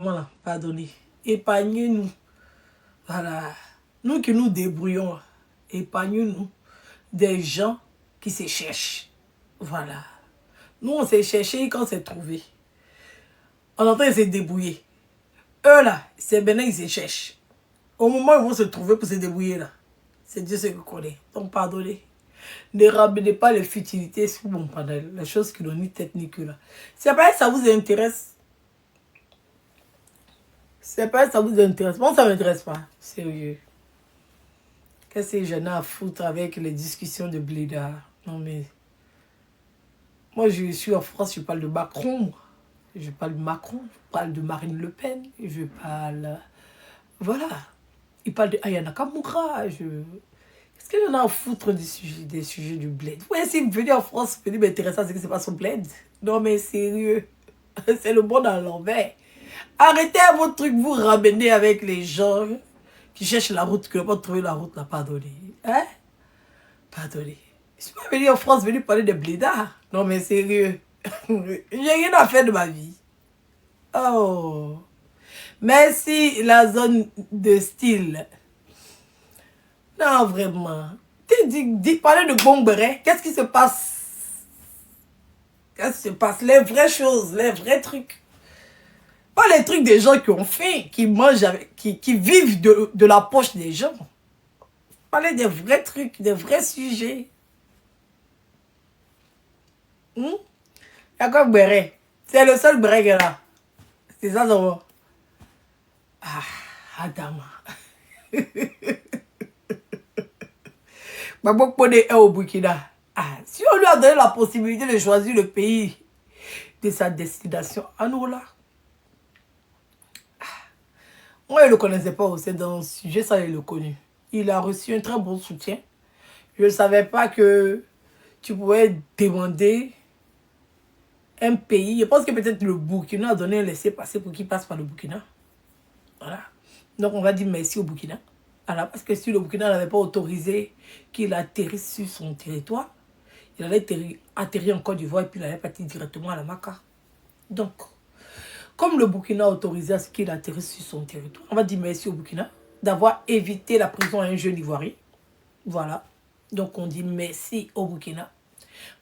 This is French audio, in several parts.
gouvernement là, pardonnez. Épargnez-nous. Voilà. Nous qui nous débrouillons, épargnez-nous des gens qui se cherchent. Voilà. Nous, on s'est cherché quand on s'est trouvé. On est en train de se débrouiller. Eux là, c'est maintenant ils se cherchent. Au moment où ils vont se trouver pour se débrouiller là, c'est Dieu ce que connaît. Donc pardonnez. Ne ramenez pas les futilités sur mon panel. Les choses qui n'ont ni tête ni queue là. C'est pas ça vous intéresse. C'est pas ça vous intéresse. Bon, ça ne m'intéresse pas. Sérieux. Qu'est-ce que j'en ai à foutre avec les discussions de blédards? Non mais... Moi, je suis en France, je parle de Macron. Je parle de Macron, je parle de Marine Le Pen. Je parle... Voilà. Il parle de Aya Nakamura. Qu'est-ce qu'il y en a à foutre des sujets du bled? Ouais, si vous venez en France, vous venez m'intéresser à ce qui se passe au bled. Non mais sérieux. C'est le monde à l'envers. Arrêtez votre truc, vous ramenez avec les gens qui cherchent la route, qui n'ont pas trouvé la route, là, pardonnez. Hein? Pardonnez. Je suis pas venu en France, venu parler de blédards. Non mais sérieux. J'ai rien à faire de ma vie. Oh. Merci la zone de style. Non, vraiment. Parlez de Bomberet. Qu'est-ce qui se passe? Qu'est-ce qui se passe? Les vraies choses, les vrais trucs. Pas les trucs des gens qui ont faim, qui mangent, qui vivent de la poche des gens. Parlez des vrais trucs, des vrais sujets. Il y a quoi Beret? C'est le seul Beret qui est là. C'est ça, ça va. Ah, Adama. Babokpone est au Burkina. Ah, si on lui a donné la possibilité de choisir le pays de sa destination, à nous là. Ah. Moi, je ne le connaissais pas aussi dans ce sujet, ça, il le connu. Il a reçu un très bon soutien. Je ne savais pas que tu pouvais demander un pays. Je pense que peut-être le Burkina a donné un laissez-passer pour qu'il passe par le Burkina. Voilà. Donc, on va dire merci au Burkina. Voilà, parce que si le Burkina n'avait pas autorisé qu'il atterrisse sur son territoire, il allait atterrir en Côte d'Ivoire et puis il allait partir directement à la Maca. Donc, comme le Burkina a autorisé à ce qu'il atterrisse sur son territoire, on va dire merci au Burkina d'avoir évité la prison à un jeune Ivoirien. Voilà. Donc, on dit merci au Burkina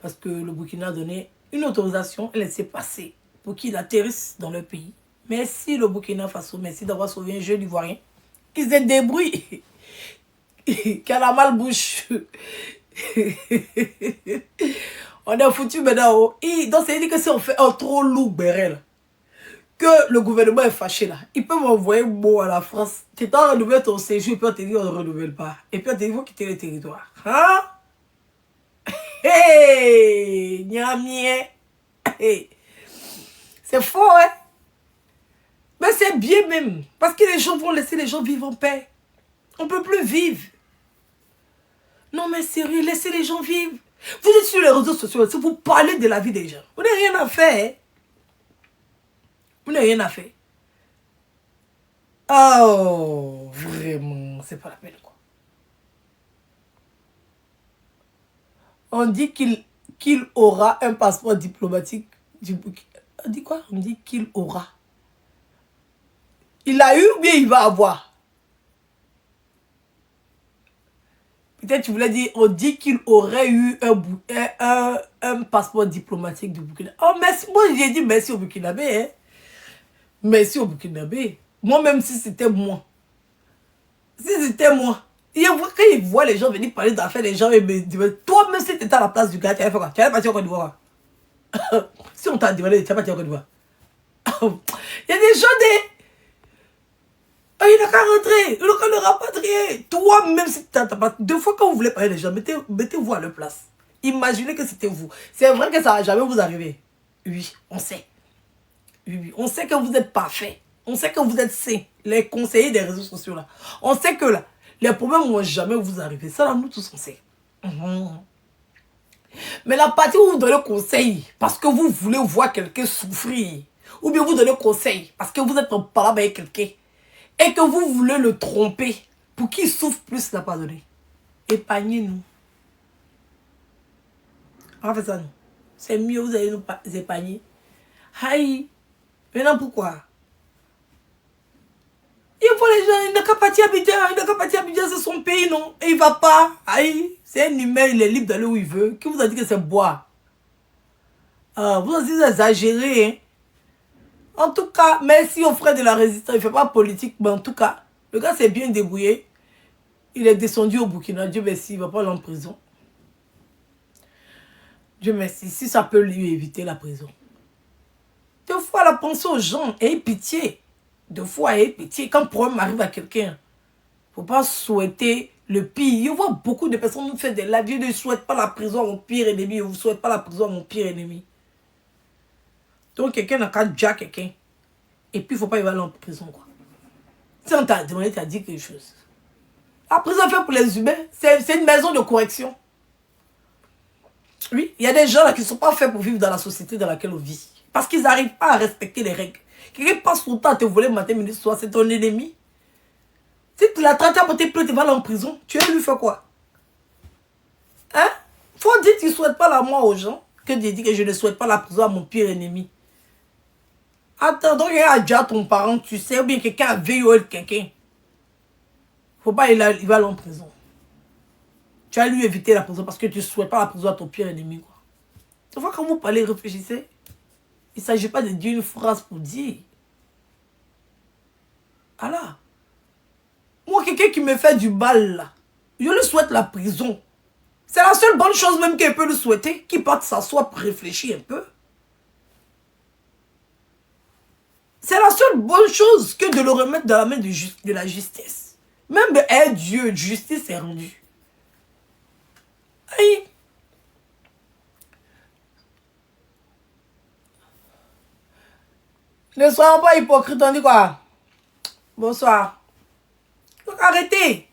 parce que le Burkina a donné une autorisation, elle s'est passée pour qu'il atterrisse dans le pays. Merci le Burkina Faso, merci d'avoir sauvé un jeune Ivoirien qui se débrouille, qui a la malbouche. On est foutu maintenant. Donc, ça veut dire que si on fait un trop lourd bérel, que le gouvernement est fâché là, il peut m'envoyer un mot à la France. Tu es en renouveler ton séjour, et puis on te dit on ne renouvelle pas. Et puis on te dit il faut quitter le territoire. Hein? Hey! Niamien! Hey! C'est faux, hein? Mais c'est bien même. Parce que les gens vont laisser les gens vivre en paix. On ne peut plus vivre. Non mais sérieux, laissez les gens vivre. Vous êtes sur les réseaux sociaux, si vous parlez de la vie des gens, vous n'avez rien à faire. Vous n'avez rien à faire. Oh, vraiment, c'est pas la peine quoi. On dit qu'il aura un passeport diplomatique du Burkina. On dit quoi? On dit qu'il aura. Il a eu ou bien il va avoir? Peut-être tu voulais dire, on dit qu'il aurait eu un passeport diplomatique du Burkina. Oh, merci. Moi, j'ai dit merci au Burkinabé. Hein. Merci au Burkinabé. Moi-même, si c'était moi. Si c'était moi. Quand il voit les gens venir parler d'affaires, les gens me disent, toi-même, si tu étais à la place du gars, tu allais faire quoi? Tu allais partir en Côte d'Ivoire. Si on t'a demandé, tu vas partir en Côte d'Ivoire. Il y a des gens il n'a qu'à rentrer, il n'a qu'à le rapatrier. Toi-même, si tu as ta place, deux fois quand vous voulez parler des gens, mettez-vous à leur place. Imaginez que c'était vous. C'est vrai que ça va jamais vous arriver. Oui, on sait. Oui, on sait que vous êtes parfait. On sait que vous êtes sains. Les conseillers des réseaux sociaux là. On sait que là, les problèmes ne vont jamais vous arriver. Ça, là, nous tous, on sait. Mais la partie où vous donnez conseil parce que vous voulez voir quelqu'un souffrir, ou bien vous donnez conseil parce que vous êtes en parlant avec quelqu'un, et que vous voulez le tromper pour qu'il souffre plus, n'a pas donné. Épargnez-nous. On va faire ça, nous. C'est mieux, vous allez nous épargner. Aïe. Maintenant, pourquoi? les gens, il n'a qu'à partir à Abidjan, il n'a qu'à partir à Abidjan, c'est son pays, non? Et il va pas. Aïe, c'est un humain, il est libre d'aller où il veut. Qui vous a dit que c'est bois? Ah, vous avez exagéré, hein? En tout cas, merci aux frères de la résistance. Il ne fait pas politique, mais en tout cas, le gars s'est bien débrouillé. Il est descendu au Burkina. Dieu merci, il ne va pas aller en prison. Dieu merci, si ça peut lui éviter la prison. Deux fois, la pensée aux gens, ayez pitié. Deux fois, ayez pitié. Quand un problème arrive à quelqu'un, il ne faut pas souhaiter le pire. Je vois beaucoup de personnes nous faire des lives. Je ne souhaite pas la prison à mon pire ennemi. Je ne souhaite pas la prison à mon pire ennemi. Donc, quelqu'un n'a qu'à déjà quelqu'un. Et puis, il ne faut pas y aller en prison, quoi. Si on t'a demandé, tu as dit quelque chose. La prison est faite pour les humains. C'est une maison de correction. Oui, il y a des gens là qui ne sont pas faits pour vivre dans la société dans laquelle on vit. Parce qu'ils n'arrivent pas à respecter les règles. Quelqu'un passe son temps à te voler matin, midi, soir, c'est ton ennemi. Si tu l'as traité à porter plainte, tu vas aller en prison, tu vas lui faire quoi? Hein? Faut dire que tu ne souhaites pas la mort aux gens. Que Dieu dit que je ne souhaite pas la prison à mon pire ennemi. Attends, donc il y a déjà ton parent, tu sais, ou bien quelqu'un a violé quelqu'un. Faut pas, il va aller en prison. Tu vas lui éviter la prison parce que tu ne souhaites pas la prison à ton pire ennemi, quoi. Tu vois, quand vous parlez, réfléchissez. Il ne s'agit pas de dire une phrase pour dire. Voilà. Moi, quelqu'un qui me fait du mal, là, je lui souhaite la prison. C'est la seule bonne chose même qu'elle peut lui souhaiter, qu'il parte s'asseoir pour réfléchir un peu. C'est la seule bonne chose que de le remettre dans la main de la justice. Même Dieu, justice est rendue. Aïe. Ne soyons pas hypocrites, on dit quoi? Bonsoir. Donc arrêtez.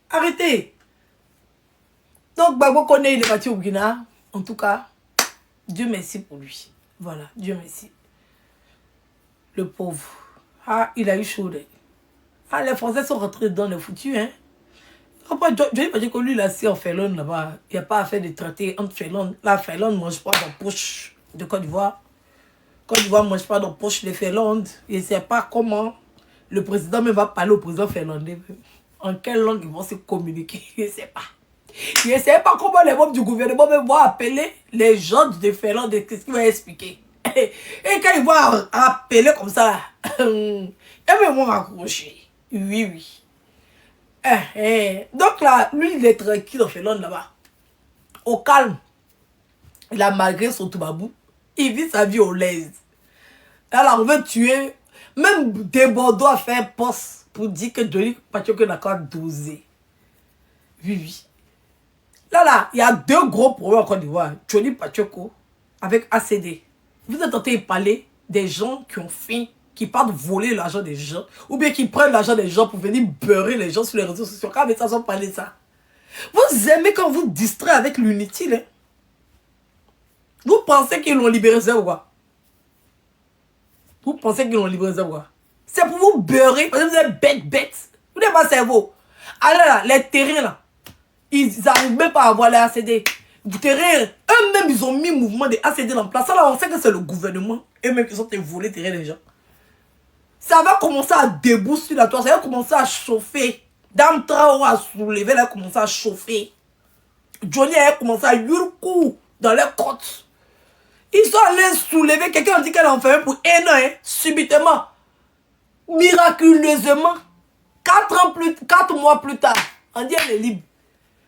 Arrêtez. Donc Gbagbo connaît, il est parti au Burkina. En tout cas, Dieu merci pour lui. Voilà, Dieu merci. Le pauvre. Ah, il a eu chaud. Ah, les Français sont rentrés dans le foutu, hein. Après, je vais pas dire que lui, il a assis en Finlande là-bas. Il n'y a pas à faire de traité entre Finlande. La Finlande ne mange pas dans la poche de Côte d'Ivoire. Côte d'Ivoire ne mange pas dans la poche de Finlande. Il ne sait pas comment le président même va parler au président finlandais. En quelle langue ils vont se communiquer. Il ne sait pas. Il ne sait pas comment les membres du gouvernement même vont appeler les gens de Finlande. Qu'est-ce qu'il va expliquer. Et quand ils vont appeler comme ça, ils vont raccrocher. Oui, oui. Donc là, lui, il est tranquille en Finlande là-bas. Au calme. Il a malgré son toubabou. Il vit sa vie au l'aise. Là, on veut tuer. Même des Bordeaux a fait un poste pour dire que Johnny Pacheco n'a qu'à doser. Oui, oui. Là, il y a deux gros problèmes en Côte d'Ivoire. Johnny Pacheco avec ACD. Vous êtes tenté de parler des gens qui ont faim, qui partent voler l'argent des gens, ou bien qui prennent l'argent des gens pour venir beurrer les gens sur les réseaux sociaux. Quand les gens parlent de ça. Vous aimez quand vous distrayez avec l'inutile. Hein? Vous pensez qu'ils l'ont libéré, c'est quoi? Vous pensez qu'ils l'ont libéré, c'est quoi? C'est pour vous beurrer, parce que vous êtes bête. Vous n'avez pas cerveau. Alors là, les terrains là, ils n'arrivent même pas à avoir les ACD. Vous terrains, eux-mêmes, ils ont mis le mouvement des ACD en place. Alors on sait que c'est le gouvernement, eux-mêmes qui sont volés terrain des gens. Ça va commencer à débousser sur la toile, ça va commencer à chauffer. Dame Traoré a soulevé, elle a commencé à chauffer. Johnny a commencé à yurkou dans les côtes. Ils sont allés soulever, quelqu'un a dit qu'elle a enfermé pour un an, hein, subitement. Miraculeusement. 4 mois plus tard, on dit elle est libre.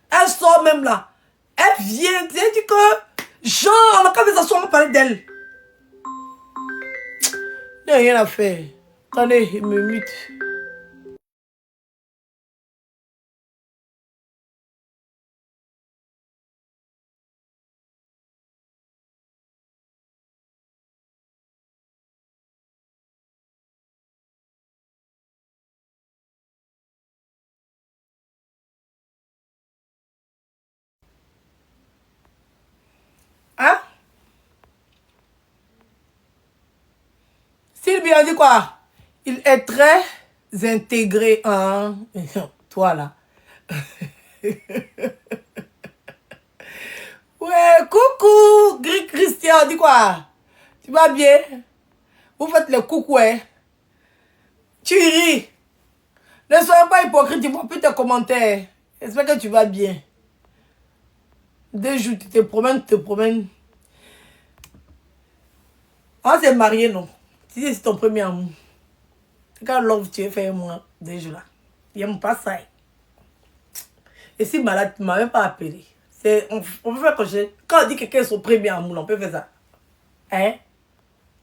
Elle sort même là. Elle vient, elle dit que, genre, la conversation, on parlait d'elle. Il n'y a rien à faire. Attendez, il me mute. Hein? Sylvie a dit quoi? Il est très intégré en... Toi là. Ouais, coucou, Gris Christian, dit quoi? Tu vas bien? Vous faites le coucou, hein? Tu ris. Ne sois pas hypocrite, tu vois plus tes commentaires. J'espère que tu vas bien. 2 jours, tu te promènes, tu te promènes. On s'est marié, non? Si c'est ton premier amour. Quand love, tu es fait moi, 2 jours là. Il n'aime pas ça. Et si malade, tu ne m'as même pas appelé. On peut faire comme ça. Quand on dit que quelqu'un est son premier amour, on peut faire ça. Hein?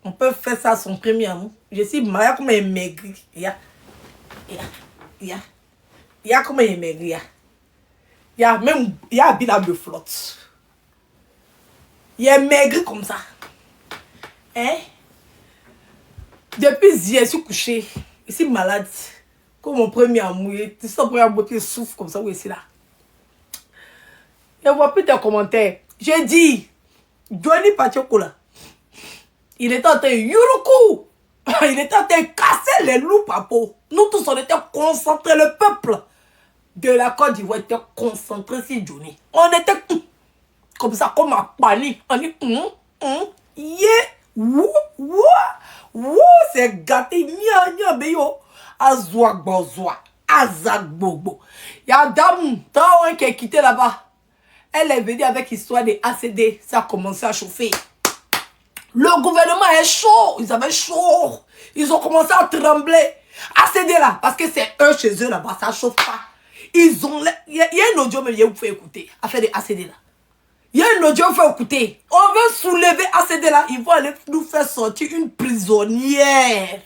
On peut faire ça son premier amour. Je suis malade comme un maigri. Il y a comme un maigri. Il y a même, il y a un bilan de flotte. Il est maigri comme ça. Hein? Depuis hier, je suis couché. Je suis malade. Comme mon premier amour. Tu sais, mon premier amour qui souffre comme ça. Oui, c'est là. Je ne vois plus tes commentaires. J'ai dit, Johnny Pachokola, il était en train de Yuruku. Il était en train de casser les loups, papo. Nous tous, on était concentrés. Le peuple de la Côte d'Ivoire était concentré sur Johnny. On était comme ça, comme un panique. On dit, yeah, wou, c'est gâté, nya, beyo. Azwa, bozwa, azagbobo. Il y a une dame, qui est quitté là-bas. Elle est venue avec l'histoire des ACD. Ça a commencé à chauffer. Le gouvernement est chaud. Ils avaient chaud. Ils ont commencé à trembler. ACD là, parce que c'est eux chez eux là-bas, ça chauffe pas. Ils ont... Il y a un audio, mais je vous fais écouter. Affaire des ACD là. Il y a un audio, vous fait écouter. On veut soulever ACD là. Ils vont aller nous faire sortir une prisonnière.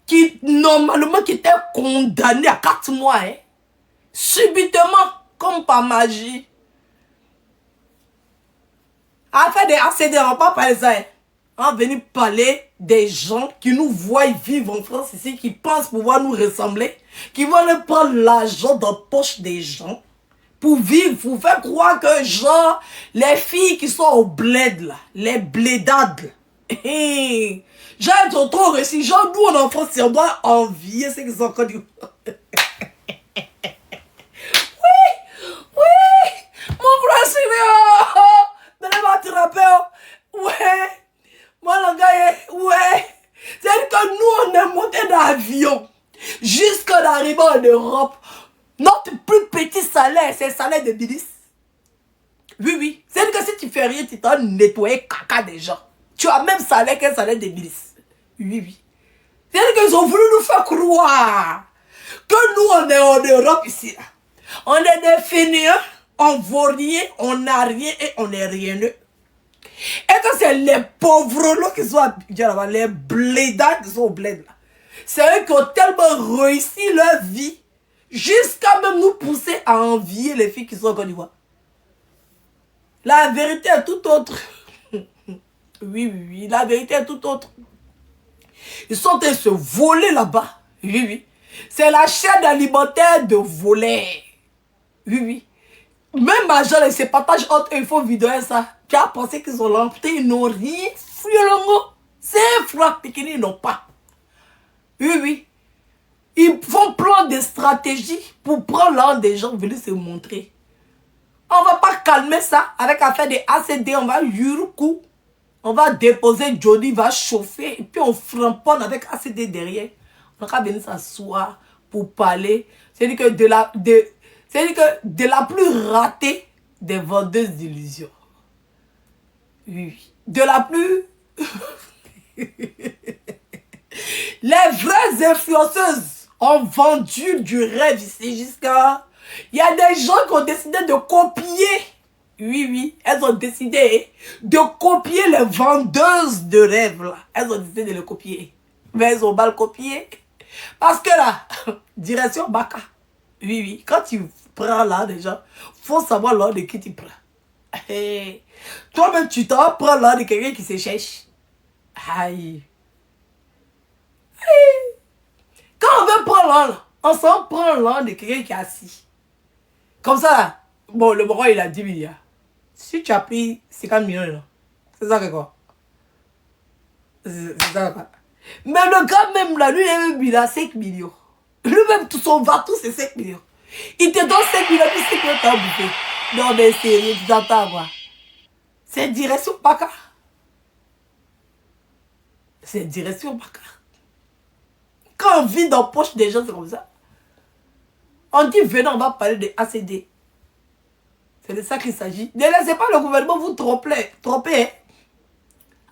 Qui, normalement, qui était condamnée à 4 mois. Hein. Subitement, comme par magie. Affaire des ACD, on va pas parler ça. Hein. On va venir parler des gens qui nous voient vivre en France ici, qui pensent pouvoir nous ressembler, qui vont aller prendre l'argent dans la poche des gens pour vivre, pour faire croire que genre, les filles qui sont au bled là, les blédades, j'ai trop réussi. Genre, nous en France, on doit envier ceux qui sont encore du... Oui, mon frère Seigneur, donnez-moi attraper. Ouais, moi le gars, ouais. C'est-à-dire que nous, on est monté d'avion jusqu'à l'arrivée en Europe. Notre plus petit salaire, c'est le salaire de milice. Oui. C'est-à-dire que si tu fais rien, tu t'en nettoyer caca des gens. Tu as même salaire qu'un salaire de milice. Oui. C'est-à-dire qu'ils ont voulu nous faire croire que nous, on est en Europe ici. On est des fainéants, on vaut rien, on n'a rien et on est rien. Et que c'est les pauvres là qui sont là-bas, les blédards qui sont au bled là. C'est eux qui ont tellement réussi leur vie, jusqu'à même nous pousser à envier les filles qui sont en Côte d'Ivoire. La vérité est tout autre. Oui, la vérité est tout autre. Ils sont en train de se voler là-bas. Oui. C'est la chaîne alimentaire de voler. Oui. Même Major, ils se partagent entre eux, ils font vidéo ça. Tu as pensé qu'ils ont l'emporté, ils n'ont rien fouillé. C'est frappe qu'ils n'ont pas. Oui. Ils font plein de stratégies pour prendre l'un des gens, venir se montrer. On ne va pas calmer ça avec l'affaire des ACD, on va yuruku. On va déposer Johnny, va chauffer, et puis on framponne avec ACD derrière. On va venir s'asseoir pour parler. C'est-à-dire que de la plus ratée des vendeuses d'illusions. Oui. De la plus... Les vraies influenceuses ont vendu du rêve ici jusqu'à... Il y a des gens qui ont décidé de copier. Oui. Elles ont décidé de copier les vendeuses de rêve là. Elles ont décidé de le copier. Mais elles ont mal copié. Parce que là, direction Baka. Oui. Quand tu prends là déjà, faut savoir l'ordre de qui tu prends. Hey. Toi-même, tu t'en prends l'ordre de quelqu'un qui se cherche. Aïe. Quand on veut prendre l'ordre, on s'en prend l'ordre de quelqu'un qui est assis. Comme ça là. Bon, le roi il a 10 milliards. Si tu as pris 50 millions là, c'est ça que quoi? C'est ça quoi? Mais le gars même là, lui il a 5 millions. Lui-même, tout son va tout c'est 5 millions. Il te donne 5 millions, puis 5 millions t'as bouffé. Non mais sérieux, tu t'entends quoi? C'est direction Baka. C'est direction Baka. Quand on vit dans la poche des gens, c'est comme ça. On dit, venez, on va parler de ACD. C'est de ça qu'il s'agit. Ne laissez pas le gouvernement vous tromper. Hein,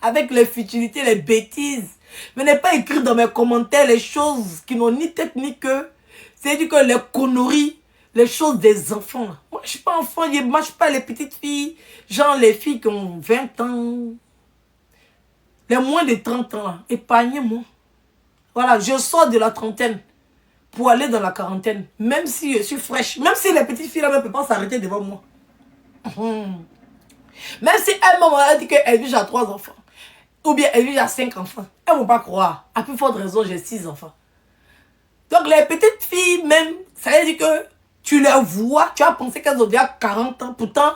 avec les futilités, les bêtises. Venez pas écrire dans mes commentaires les choses qui n'ont ni tête ni queue. C'est-à-dire que les conneries, les choses des enfants. Moi, je ne suis pas enfant, je ne mange pas les petites filles. Genre les filles qui ont 20 ans. Les moins de 30 ans. Épargnez-moi. Voilà, je sors de la trentaine pour aller dans la quarantaine. Même si je suis fraîche. Même si les petites filles là ne peuvent pas s'arrêter devant moi. Même si elle m'a dit qu'elle vit à 3 enfants. Ou bien elle vit à 5 enfants. Elles ne vont pas croire. À plus forte raison, j'ai 6 enfants. Donc les petites filles même, ça veut dire que tu les vois, tu as pensé qu'elles ont déjà 40 ans. Pourtant,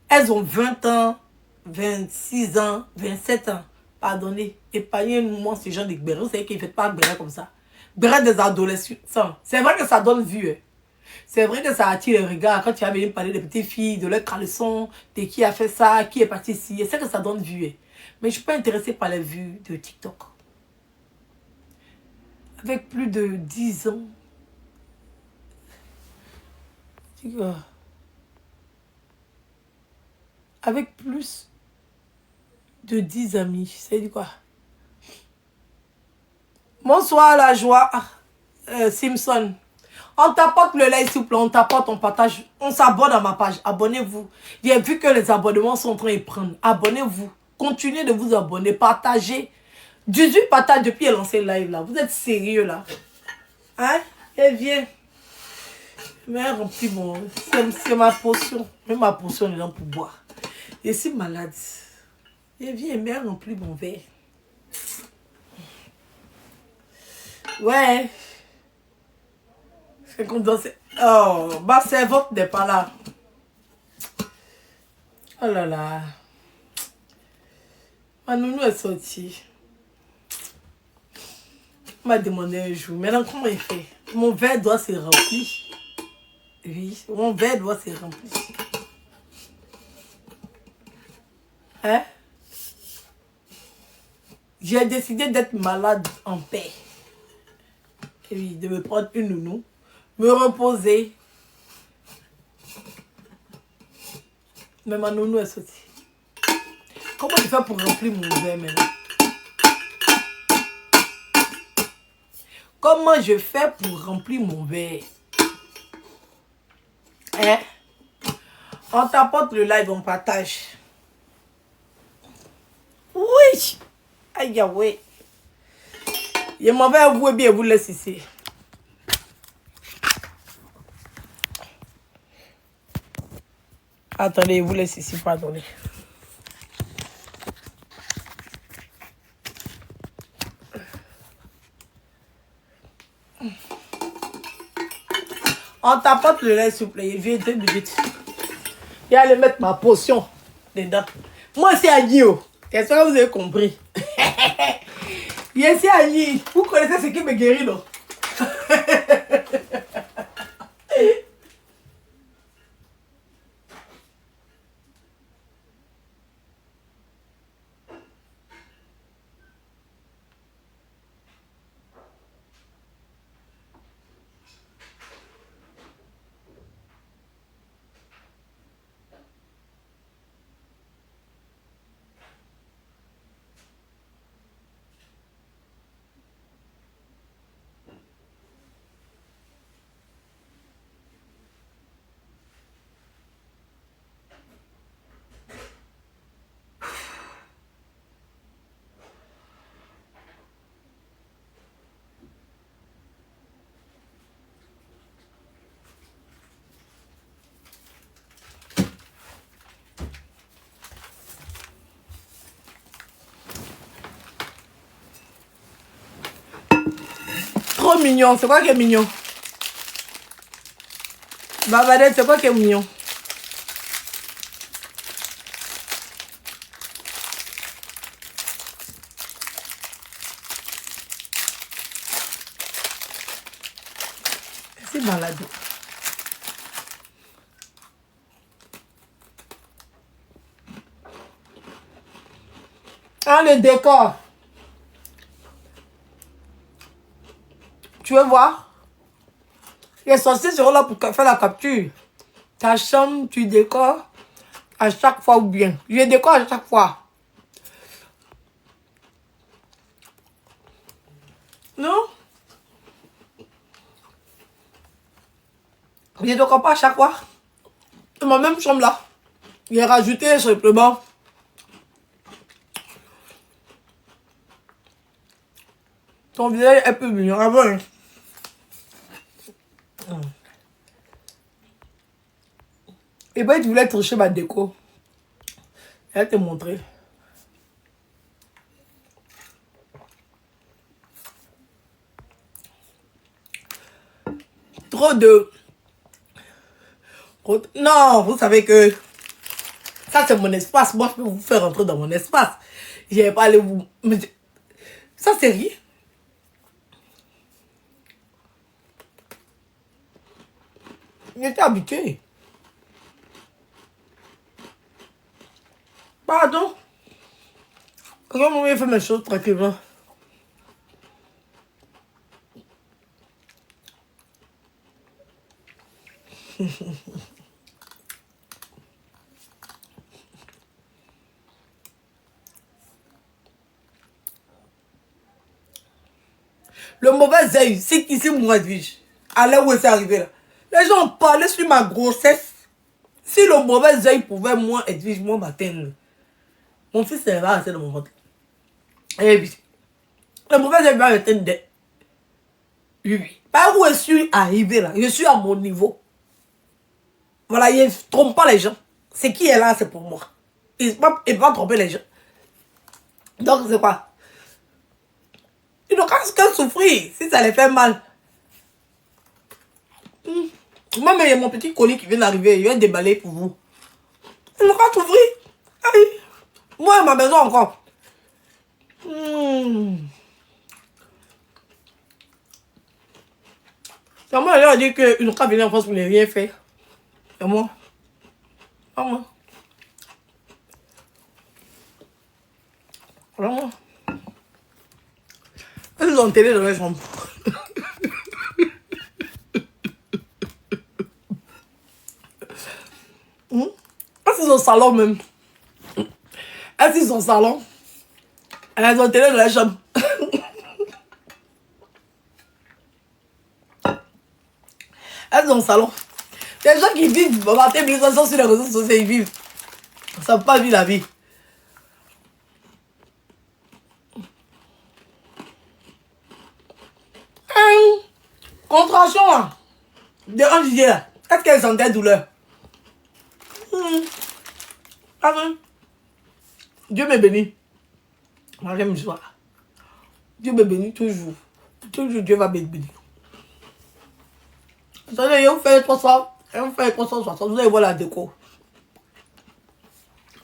elles ont 20 ans, 26 ans, 27 ans. Pardonnez, épargnez-moi ce genre de béret. Vous savez qu'ils ne font pas béret comme ça. Béret des adolescents. C'est vrai que ça donne vue. Hein. C'est vrai que ça attire les regards. Quand tu vas venir parler des petites filles, de leurs caleçons, de qui a fait ça, qui est parti ici. C'est que ça donne vue. Hein. Mais je ne suis pas intéressée par les vues de TikTok. Avec plus de 10 ans. Avec plus de 10 amis. C'est du quoi? Bonsoir la joie. Simpson. On t'apporte le like s'il vous plaît. On t'apporte, on partage. On s'abonne à ma page. Abonnez-vous. J'ai vu que les abonnements sont en train de prendre. Abonnez-vous. Continuez de vous abonner. Partagez. 18 partages depuis qu'elle a lancé le live là. Vous êtes sérieux là? Hein? Et viens. Mais remplis mon... C'est ma potion. Même ma potion est là pour boire. Je suis malade. Et viens, mais remplis mon verre. Ouais. C'est comme dans... Oh, ma servante n'est pas là. Oh là là. Ma nounou est sortie. Elle m'a demandé un jour. Maintenant, comment il fait? Mon verre doit se remplir. Oui, mon verre doit se remplir. Hein? J'ai décidé d'être malade en paix. Et oui, de me prendre une nounou. Me reposer. Mais ma nounou est sortie. Comment je fais pour remplir mon verre maintenant? Comment je fais pour remplir mon verre? Hein? On t'apporte le live, on partage. Oui! Aïe, oui. Je m'en vais avouer bien, vous laisse ici. Attendez, vous laisse ici, pardonnez. On t'apporte le lait, s'il vous plaît. Viens 2 minutes. Et aller mettre ma potion dedans. Moi, c'est Agnew. J'espère que vous avez compris. Je suis Agnew. Vous connaissez ce qui me guérit, non? Trop mignon. C'est quoi qui est mignon? Babadette, c'est quoi qui est mignon? C'est malade. Ah, le décor. Tu veux voir? Les sorciers seront là pour faire la capture. Ta chambre, tu décores à chaque fois ou bien. Je décore à chaque fois. Non? Je décore pas à chaque fois. Dans ma même chambre là. J'ai rajouté simplement. Ton visage est un peu mignon. Ah bon? Et ben, tu voulais tricher ma déco. Je vais te montrer. Trop de... Non, vous savez que... Ça, c'est mon espace. Moi, je peux vous faire rentrer dans mon espace. Je vais pas aller vous... Ça, c'est rien. J'étais habitué. Pardon. Comment je fais mes choses tranquillement. Le mauvais œil, c'est qu'ici, moi, dis-je. À l'heure où c'est arrivé là. Les gens parlaient sur ma grossesse. Si le mauvais œil pouvait, moi, Edwige, moi, m'atteindre. Mon fils va rester dans mon ventre. Et puis, le mauvais œil va m'atteindre. Oui. Par où je suis arrivé là, je suis à mon niveau. Voilà, il ne trompe pas les gens. C'est qui est là, c'est pour moi. Il ne va pas tromper les gens. Donc, c'est quoi? Ils n'ont qu'à souffrir si ça les fait mal. Moi, mais il y a mon petit colis qui vient d'arriver. Il vient déballer pour vous. Ils n'ont qu'à souffrir. Aïe. Moi, ma maison encore. C'est moi, elle leur a dit qu'ils n'ont qu'à venir en France pour ne rien faire. Et moi? Pas moi. Vraiment. Ils ont télé dans la chambre. Elles sont au salon même. Elles sont au salon. Elles ont télé dans la chambre. Elles sont au salon. Les gens qui vivent matin, ils sont sur les réseaux sociaux, ils vivent. Ils ne savent pas vivre la vie. Contraction là. De un Didier là. Est-ce qu'elles sentaient douleur? Ah bon? Dieu me bénit. Moi j'aime ça. Dieu me bénit toujours. Toujours Dieu va me bénir. Attendez, vous faites 300. Vous faites 360. Vous allez voir la déco.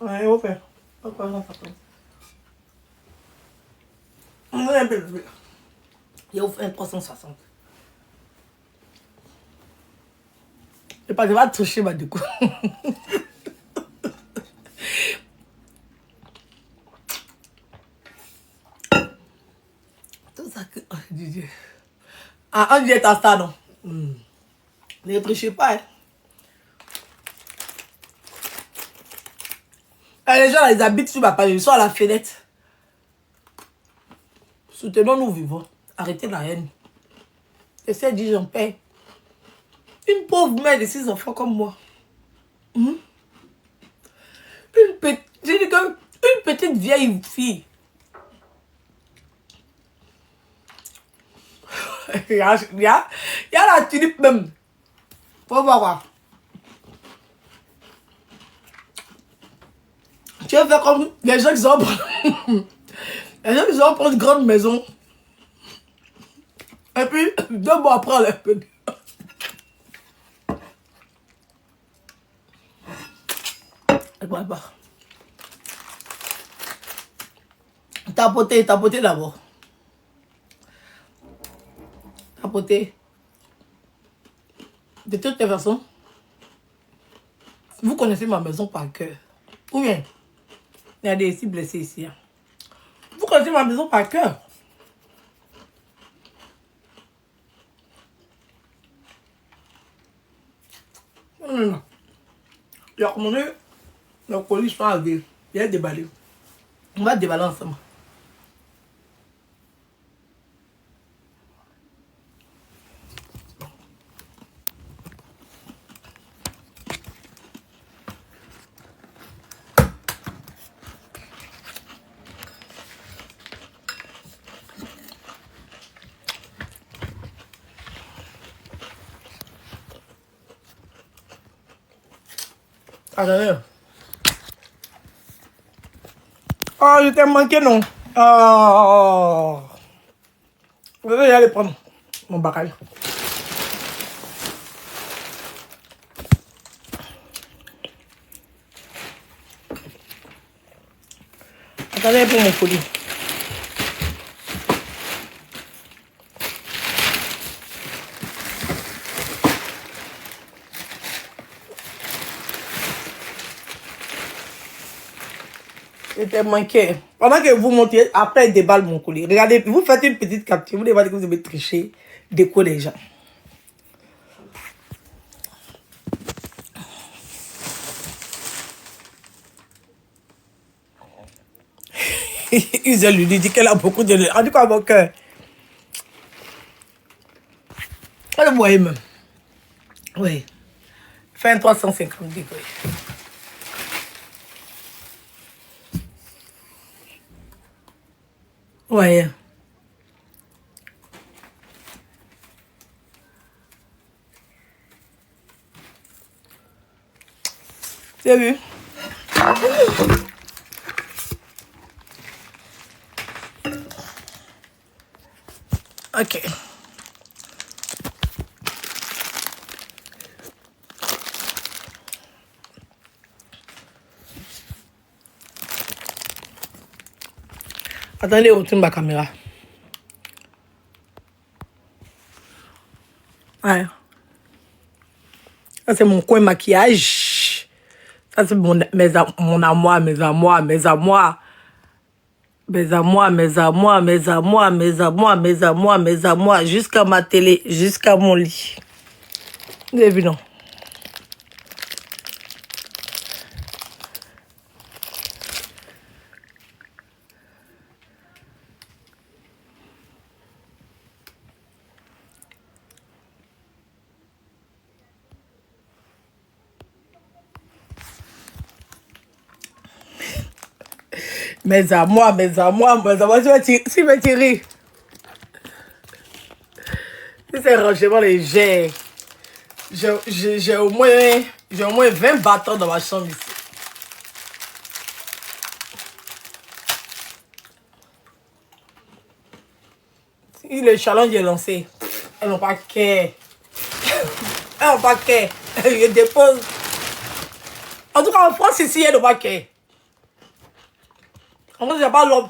Ouais, vous faites. Vous allez un peu. Je vous fais un 360. Et pas, je vais toucher ma déco. Tout ça que... Oh, Dieu. Ah, on dit à ça, non? Ne prêchez pas, hein. Et les gens, là, ils habitent sur ma page. Ils sont à la fenêtre. Soutenons, nous vivons. Arrêtez la haine. Essaie de dire, j'en paie. Une pauvre mère de 6 enfants comme moi. Une petite vieille fille. Il y a la tulipe même. Faut voir. Tu vas faire comme les gens qui ont les gens qui ont pris une grande maison. Et puis, 2 mois après, on les fait. Tapoter d'abord. Tapoter. De toutes les façons, vous connaissez ma maison par cœur. Ou bien, il y a des ici blessés ici. Hein. Vous connaissez ma maison par cœur. Non. Il a commandé le colis sont arrivés. Il a déballé. On va déballer ensemble. Attendez. Oh, je t'ai manqué, non? Oh. Je vais y aller prendre mon bacal. Attendez pour mon colis. J'étais manqué. Pendant que vous montez, après il déballe mon colis. Regardez, vous faites une petite capture. Vous devez dire que vous avez triché, déco les gens. Ils lui dit qu'elle a beaucoup de... En tout cas, mon cœur. Elle le voyait même. Oui. Fin 350 degrés. Ouais. Tu as vu? Ok. Attendez, retourne ma caméra. Ouais. Ça, c'est mon coin maquillage. Ça, c'est mon amour, mes amours, mes amours. Mes amours, mes amours, mes amours, mes amours, mes amours, mes amours, jusqu'à ma télé, jusqu'à mon lit. Vous avez vu, non? Mes amours, mes amours, mes amours, si me tirer. Si c'est rangement léger. J'ai au moins 20 bâtons dans ma chambre ici. Si le challenge est lancé, elles n'ont pas qu'à. Elles n'ont pas qu'à. Je dépose. En tout cas, en France, ici, elles n'ont pas qu'à. En France, il n'y a pas l'homme.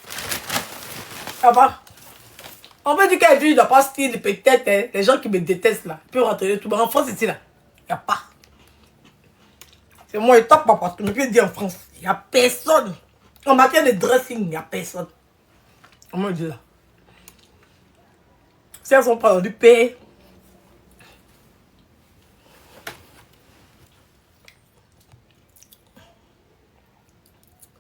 Il n'y a pas. On peut dire qu'elle dit, il n'a pas style, peut-être, hein, les gens qui me détestent là, ils peuvent rentrer tout. Mais en France, ici, là, il n'y a pas. C'est moi, et top, papa. Tu me peux dire en France, il n'y a personne. En matière de dressing, il n'y a personne. On me dit là. Si elles sont pas du paix,